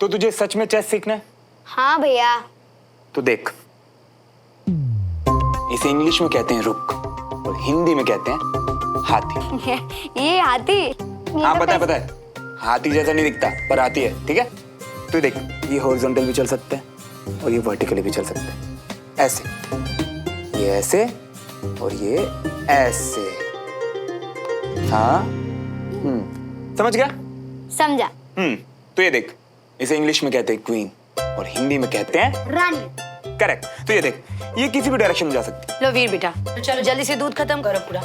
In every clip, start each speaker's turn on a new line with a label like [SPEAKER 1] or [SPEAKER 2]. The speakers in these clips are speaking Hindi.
[SPEAKER 1] तो तुझे सच में चेस सीखना है?
[SPEAKER 2] हाँ भैया।
[SPEAKER 1] तो देख, इसे इंग्लिश में कहते हैं रुक और हिंदी में कहते हैं हाथी।
[SPEAKER 2] ये हाथी?
[SPEAKER 1] हाँ पता है, हाथी जैसा नहीं दिखता पर हाथी है, ठीक है। तो देख, ये हॉरिजॉन्टल भी चल सकते हैं और ये वर्टिकली भी चल सकते हैं, ऐसे, ये ऐसे और ये ऐसे। हाँ, समझ गया?
[SPEAKER 2] समझा।
[SPEAKER 1] तो ये देख, इसे इंग्लिश में कहते हैं क्वीन और हिंदी में कहते हैं
[SPEAKER 2] रानी।
[SPEAKER 1] करेक्ट। तो ये देख, ये किसी भी डायरेक्शन में जा सकती है।
[SPEAKER 3] लो वीर बेटा, चलो जल्दी से दूध खत्म करो पूरा।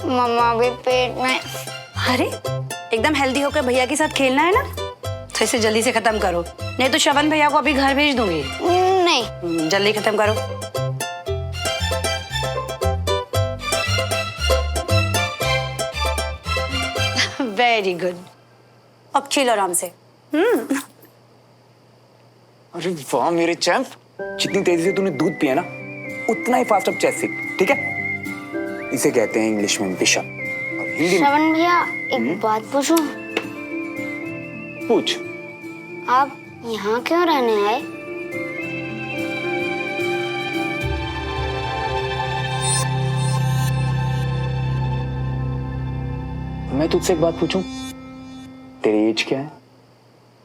[SPEAKER 2] मम्मा भी पेट में।
[SPEAKER 3] अरे एकदम हेल्दी होकर भैया के साथ खेलना है ना, तो इसे जल्दी से खत्म करो, नहीं तो श्रवण भैया को अभी घर भेज दूंगी।
[SPEAKER 2] नहीं,
[SPEAKER 3] जल्दी खत्म करो। वेरी गुड, अब खेलो आराम से।
[SPEAKER 1] अरे वाह मेरे चैंप, जितनी तेजी से तूने दूध पिया ना, उतना ही फास्ट अब चेस सीख, ठीक है। इसे कहते हैं इंग्लिश में बिशप और हिंदी में।
[SPEAKER 2] श्रवण भैया एक बात पूछूं?
[SPEAKER 1] पूछ।
[SPEAKER 2] आप यहाँ क्यों रहने आए?
[SPEAKER 1] मैं तुझसे एक बात पूछूं, तेरी एज क्या है?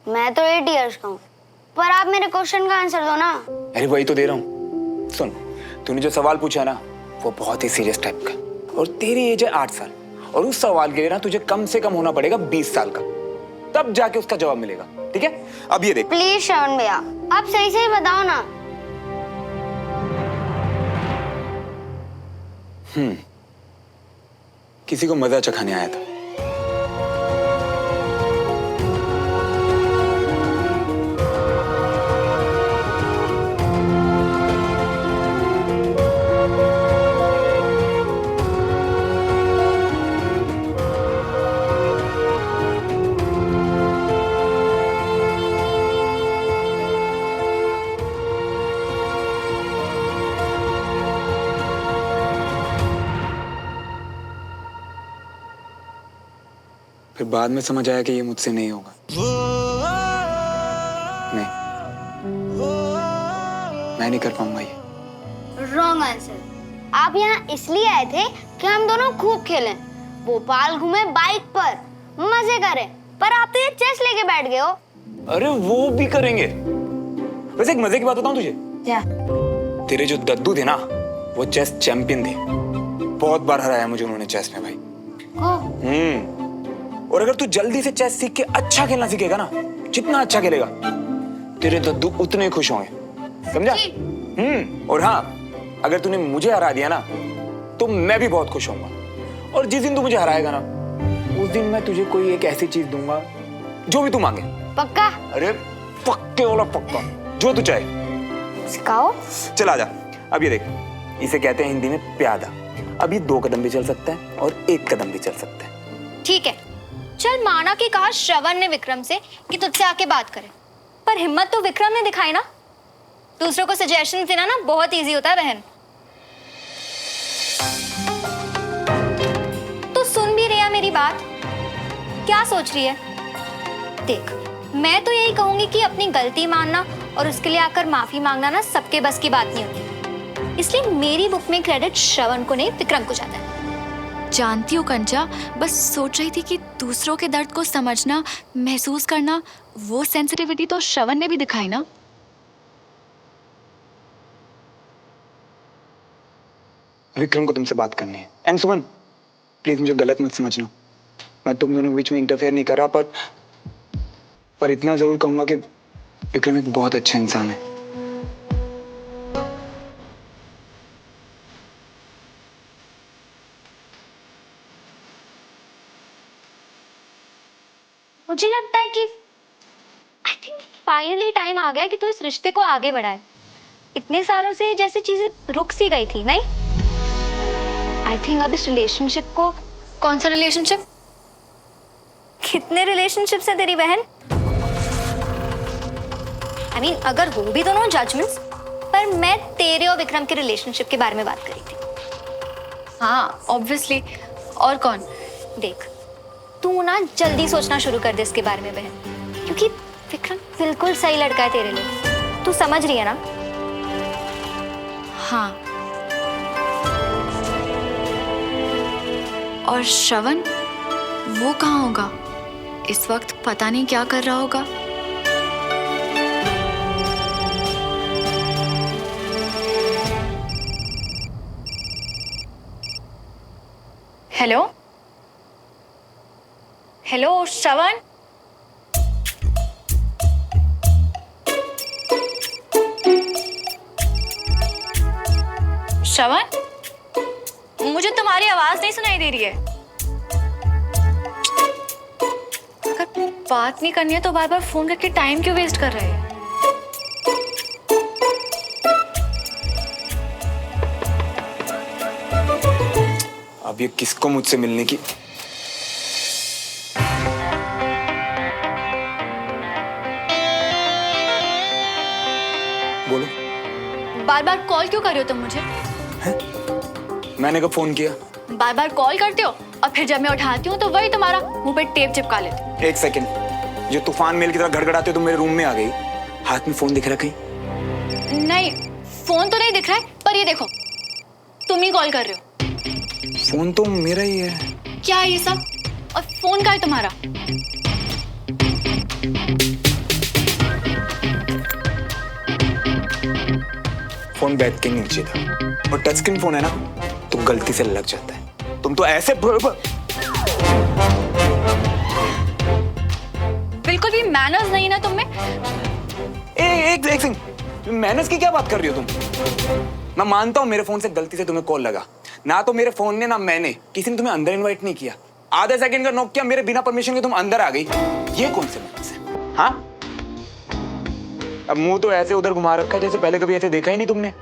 [SPEAKER 2] मैं तो 8 इयर्स का हूँ, पर आप मेरे क्वेश्चन का आंसर दो ना।
[SPEAKER 1] अरे वही तो दे रहा हूँ। सुन, तूने जो सवाल पूछा है ना, वो बहुत ही सीरियस टाइप का, और तेरी एज है 8 साल, और उस सवाल के लिए ना तुझे कम से कम होना पड़ेगा 20 साल का, तब जाके उसका जवाब मिलेगा, ठीक है। अब ये देख।
[SPEAKER 2] प्लीज श्रवण भैया, आप सही से बताओ ना।
[SPEAKER 1] किसी को मजा चखाने आया था। फिर बाद में समझ आया कि ये मुझसे नहीं होगा। नहीं, मैं नहीं कर पाऊंगा ये।
[SPEAKER 2] Wrong answer. आप यहाँ इसलिए आए थे कि हम दोनों खूब खेलें, भोपाल घूमे बाइक पर, मजे करें, पर आप तो ये चेस लेके बैठ गए हो।
[SPEAKER 1] अरे वो भी करेंगे। वैसे एक मजे की बात बताऊं तुझे?
[SPEAKER 3] क्या?
[SPEAKER 1] तेरे जो दद्दू थे ना, वो चेस चैंपियन थे। बहुत बार हराया मुझे उन्होंने चेस में भाई। और अगर तू जल्दी से चेस सीख के अच्छा खेलना सीखेगा ना, जितना अच्छा खेलेगा, तेरे दद्दू उतने खुश होंगे, समझा? और हाँ, अगर तूने मुझे हरा दिया ना, तो मैं भी बहुत खुश होऊंगा। और जिस दिन तू मुझे हराएगा ना, उस दिन मैं तुझे कोई एक ऐसी चीज दूंगा जो भी तू मांगे।
[SPEAKER 2] पक्का?
[SPEAKER 1] अरे पक्के वाला पक्का, जो तू चाहे।
[SPEAKER 2] सिखाओ।
[SPEAKER 1] चल आजा। अब ये देख, इसे कहते हैं हिंदी में प्यादा। अब ये 2 कदम भी चल सकता है और 1 कदम भी चल सकता है।
[SPEAKER 4] ठीक है, चल माना कि कहा श्रवण ने विक्रम से कि तुझसे आके बात करे, पर हिम्मत तो विक्रम ने दिखाई ना। दूसरों को सजेशन देना ना बहुत इजी होता है बहन। तो सुन भी रही है मेरी बात? क्या सोच रही है? देख, मैं तो यही कहूंगी कि अपनी गलती मानना और उसके लिए आकर माफी मांगना ना सबके बस की बात नहीं होती। इसलिए मेरी बुक में क्रेडिट श्रवण को नहीं, विक्रम को जाता है।
[SPEAKER 5] जानती हूँ कंचा, बस सोच रही थी कि दूसरों के दर्द को समझना, महसूस करना, वो सेंसिटिविटी तो श्रवण ने भी दिखाई ना।
[SPEAKER 1] विक्रम को तुमसे बात करनी है। एंड सुमन, प्लीज मुझे गलत मत समझना, मैं तुम दोनों के बीच में इंटरफेयर नहीं कर रहा, पर इतना जरूर कहूंगा कि विक्रम एक बहुत अच्छा इंसान है।
[SPEAKER 4] मुझे लगता है कि आई थिंक फाइनली टाइम आ गया कि तू इस रिश्ते को आगे बढ़ाए। इतने सालों से जैसे चीजें रुक सी गई थी, नहीं? आई थिंक अब इस रिलेशनशिप को।
[SPEAKER 5] कौन सा रिलेशनशिप?
[SPEAKER 4] कितने रिलेशनशिप्स हैं तेरी बहन? आई मीन अगर वो भी दोनों जजमेंट्स, पर मैं तेरे और विक्रम के रिलेशनशिप के बारे में बात करी थी।
[SPEAKER 5] हाँ ऑब्वियसली, और कौन?
[SPEAKER 4] देख, तू ना जल्दी सोचना शुरू कर दे इसके बारे में बहन, क्योंकि विक्रम बिल्कुल सही लड़का है तेरे लिए, तू समझ रही है ना?
[SPEAKER 5] हाँ। और श्रवण, वो कहाँ होगा? इस वक्त पता नहीं क्या कर रहा होगा। हेलो हेलो श्रवण, श्रवण, मुझे तुम्हारी आवाज नहीं सुनाई दे रही है। अगर बात नहीं करनी है तो बार बार फोन करके टाइम क्यों वेस्ट कर रहे हैं?
[SPEAKER 1] अब ये किसको मुझसे मिलने की? बोलो।
[SPEAKER 5] बार बार कॉल क्यों कर रहे हो तुम मुझे?
[SPEAKER 1] मैंने कब फोन किया?
[SPEAKER 5] बार बार कॉल करते हो और फिर जब मैं उठाती हूँ तो वही तुम्हारा मुंह पे टेप चिपका लेते हो।
[SPEAKER 1] एक सेकंड, जो तूफान मेल की तरह गड़गड़ाते हो तुम मेरे रूम में आ गई। हाथ में फोन दिख रहा कहीं?
[SPEAKER 5] नहीं, फोन तो नहीं दिख रहा है, पर ये देखो, तुम ही कॉल कर रहे हो।
[SPEAKER 1] फोन तो मेरा ही है।
[SPEAKER 5] क्या है ये सब? और फोन का है तुम्हारा?
[SPEAKER 1] फोन बेड के नीचे था और टच स्क्रीन फोन है ना, तो गलती से लग जाता है। तुम तो ऐसे
[SPEAKER 5] बिल्कुल भी मैनर्स नहीं ना तुम में।
[SPEAKER 1] एक सेकंड, मैनर्स की क्या बात कर रही हो तुम? मैं मानता हूँ मेरे फोन से गलती से तुम्हें कॉल लगा, ना तो मेरे फोन ने ना मैंने, किसी ने तुम्हें अंदर इनवाइट नहीं किया। आधे सेकंड का नॉक किया, मेरे बिना परमिशन के तुम अंदर आ गई। ये कौन से मैनर्स है? हाँ, अब मुंह तो ऐसे उधर घुमा रखा है जैसे पहले कभी ऐसे देखा ही नहीं तुमने।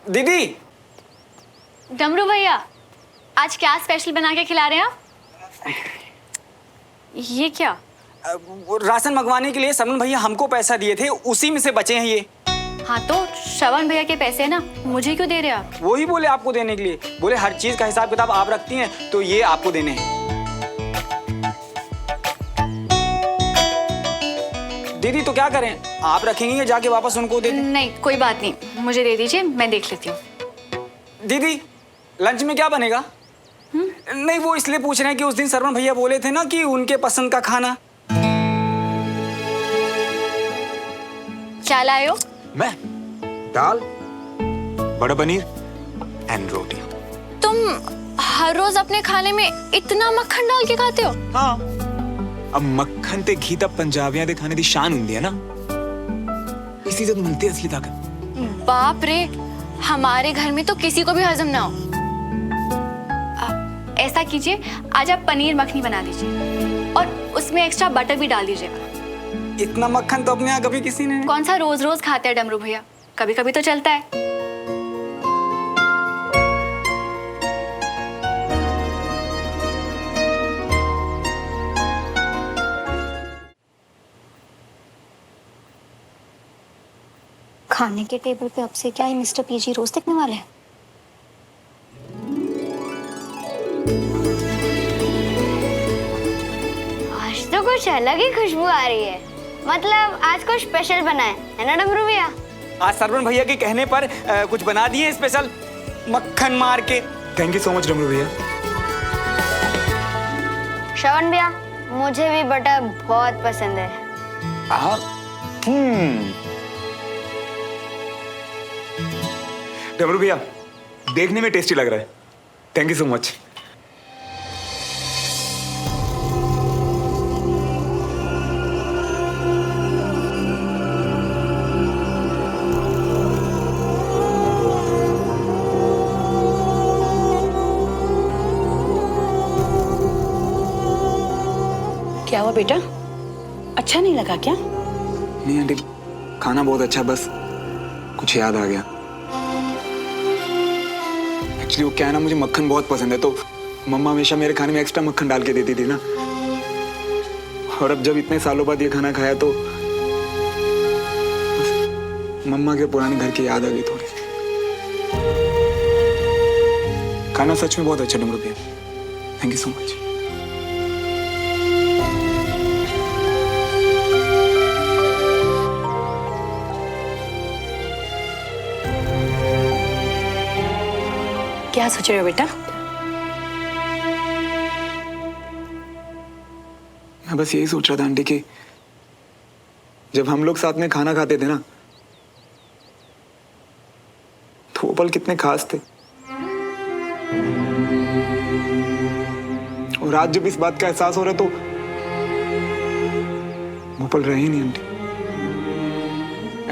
[SPEAKER 6] दीदी,
[SPEAKER 5] डमरू भैया, आज क्या स्पेशल बना के खिला रहे हैं आप? ये क्या?
[SPEAKER 6] राशन मंगवाने के लिए सरवण भैया हमको पैसा दिए थे, उसी में से बचे हैं ये।
[SPEAKER 5] हाँ तो श्रवण भैया के पैसे है ना, मुझे क्यों दे रहे हैं आप?
[SPEAKER 6] वो ही बोले आपको देने के लिए, बोले हर चीज का हिसाब किताब आप रखती हैं तो ये आपको देने हैं। दीदी तो क्या करें, आप रखेंगे या जाके वापस उनको दे दें?
[SPEAKER 5] नहीं, कोई बात नहीं, मुझे दे दीजिए, मैं देख लेती हूँ।
[SPEAKER 6] दीदी, लंच में क्या बनेगा? नहीं, वो इसलिए पूछ रहे हैं कि उस दिन सरवण भैया बोले थे ना कि उनके पसंद का खाना।
[SPEAKER 5] क्या लाए हो?
[SPEAKER 1] मैं दाल, बड़ा पनीर एंड रोटी।
[SPEAKER 5] तुम हर रोज अपने खाने में इतना मक्खन डाल के खाते हो?
[SPEAKER 1] हाँ, अब मक्खन ते घी तब पंजाबियां दे खाने दी शान हुंदी है ना, इसी से तो मिलती है असली ताकत।
[SPEAKER 5] बाप रे, हमारे घर में तो किसी को भी हजम ना हो। ऐसा कीजिए, आज आप पनीर मखनी बना दीजिए और उसमें एक्स्ट्रा बटर भी डाल दीजिएगा।
[SPEAKER 6] इतना मक्खन तो अपने यहाँ कभी किसी ने।
[SPEAKER 5] कौन सा रोज रोज खाते हैं डमरू भैया, कभी कभी तो चलता है।
[SPEAKER 4] खाने के टेबल पे अब से क्या ही मिस्टर पीजी रोज दिखने वाले हैं?
[SPEAKER 2] आज तो कुछ अलग ही खुशबू आ रही है। मतलब आज कुछ स्पेशल बना है ना डमरू भैया?
[SPEAKER 6] आज सरवण भैया के कहने पर कुछ बना दिए स्पेशल, मक्खन मार के।
[SPEAKER 1] थैंक यू सो मच डमरू भैया।
[SPEAKER 2] श्रवण भैया, मुझे भी बटर बहुत पसंद है।
[SPEAKER 1] डमरू भैया, देखने में टेस्टी लग रहा है। Thank you so much.
[SPEAKER 3] बेटा, अच्छा नहीं लगा क्या?
[SPEAKER 1] नहीं आंटी, खाना बहुत अच्छा, बस कुछ याद आ गया। एक्चुअली वो क्या है ना, मुझे मक्खन बहुत पसंद है, तो मम्मा हमेशा मेरे खाने में एक्स्ट्रा मक्खन डाल के देती थी ना। और अब जब इतने सालों बाद ये खाना खाया तो मम्मा के पुराने घर की याद आ गई थोड़ी। खाना सच में बहुत अच्छा डमरू भैया, थैंक यू सो मच।
[SPEAKER 3] क्या सोच रहे हो बेटा?
[SPEAKER 1] मैं बस यही सोच रहा था आंटी कि जब हम लोग साथ में खाना खाते थे ना, तो वो पल कितने खास थे। और आज जब इस बात का एहसास हो रहा है तो वो पल रहे ही नहीं आंटी।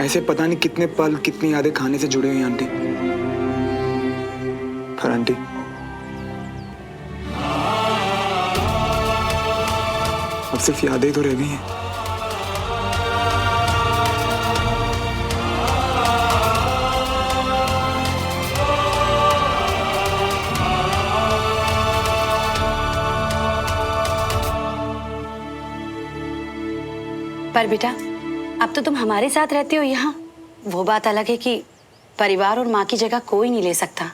[SPEAKER 1] ऐसे पता नहीं कितने पल, कितनी यादें खाने से जुड़े हुई हैं आंटी। पर आंटी, अब सिर्फ यादें तो रह गई हैं।
[SPEAKER 3] पर बेटा, अब तो तुम हमारे साथ रहते हो यहाँ। वो बात अलग है कि परिवार और माँ की जगह कोई नहीं ले सकता,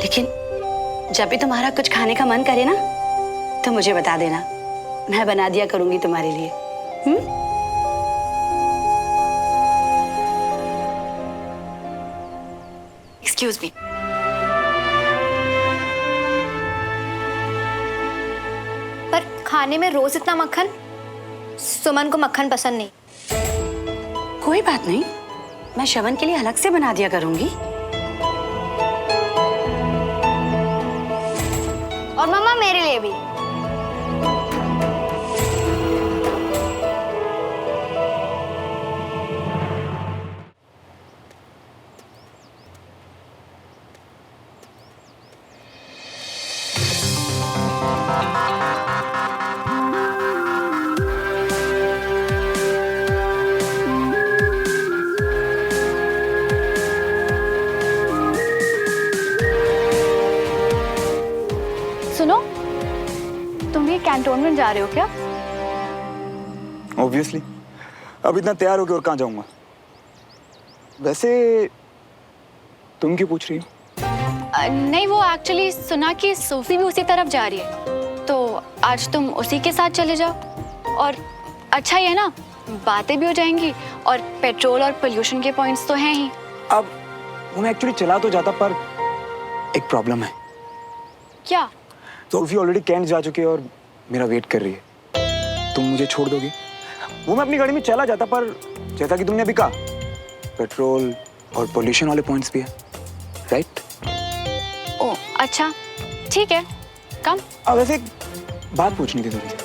[SPEAKER 3] लेकिन जब भी तुम्हारा कुछ खाने का मन करे ना, तो मुझे बता देना, मैं बना दिया करूंगी तुम्हारे लिए।
[SPEAKER 5] Excuse me.
[SPEAKER 4] पर खाने में रोज इतना मक्खन, सुमन को मक्खन पसंद नहीं।
[SPEAKER 3] कोई बात नहीं, मैं श्रवण के लिए अलग से बना दिया करूंगी।
[SPEAKER 2] और मम्मा मेरे लिए भी।
[SPEAKER 5] सुनो, तुम भी कैंटोनमेंट जा रहे हो क्या?
[SPEAKER 1] ऑब्वियसली, अब इतना तैयार होके और कहाँ जाऊंगा। वैसे तुम क्यों पूछ रही हो?
[SPEAKER 5] नहीं, वो एक्चुअली सुना कि सोफी भी उसी तरफ जा रही है, तो आज तुम उसी के साथ चले जाओ। और अच्छा ही है ना, बातें भी हो जाएंगी और पेट्रोल और पोल्यूशन के पॉइंट्स तो हैं ही।
[SPEAKER 1] अब मैं एक्चुअली चला तो जाता, पर एक प्रॉब्लम है।
[SPEAKER 5] क्या?
[SPEAKER 1] सोफी ऑलरेडी कैंट जा चुकी है और मेरा वेट कर रही है। तुम मुझे छोड़ दोगे? वो मैं अपनी गाड़ी में चला जाता, पर जैसा कि तुमने अभी कहा, पेट्रोल और पोल्यूशन वाले पॉइंट्स भी है, राइट?
[SPEAKER 5] ओ अच्छा, ठीक है, कम।
[SPEAKER 1] अब वैसे एक बात पूछनी थी तुमसे।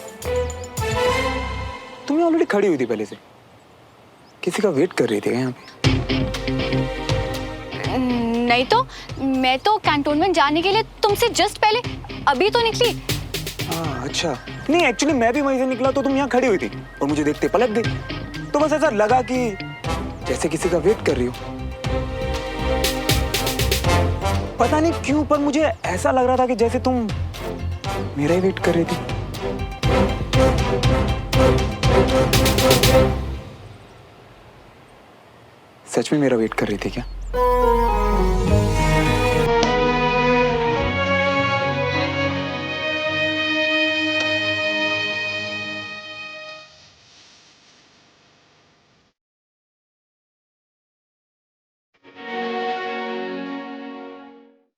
[SPEAKER 1] तुम ऑलरेडी खड़ी हुई थी पहले से, किसी का वेट कर रही थी यहाँ पे?
[SPEAKER 5] नहीं तो मैं तो कैंटोनमेंट जाने के लिए तुमसे जस्ट पहले अभी तो निकली।
[SPEAKER 1] अच्छा, नहीं एक्चुअली मैं भी वहीं से निकला तो तुम यहाँ खड़ी हुई थी और मुझे देखते पलट गई, तो बस ऐसा लगा कि जैसे किसी का वेट कर रही हो। पता नहीं क्यों, पर मुझे ऐसा लग रहा था कि जैसे तुम मेरा ही वेट कर रही थी। सच में मेरा वेट कर रही थी क्या?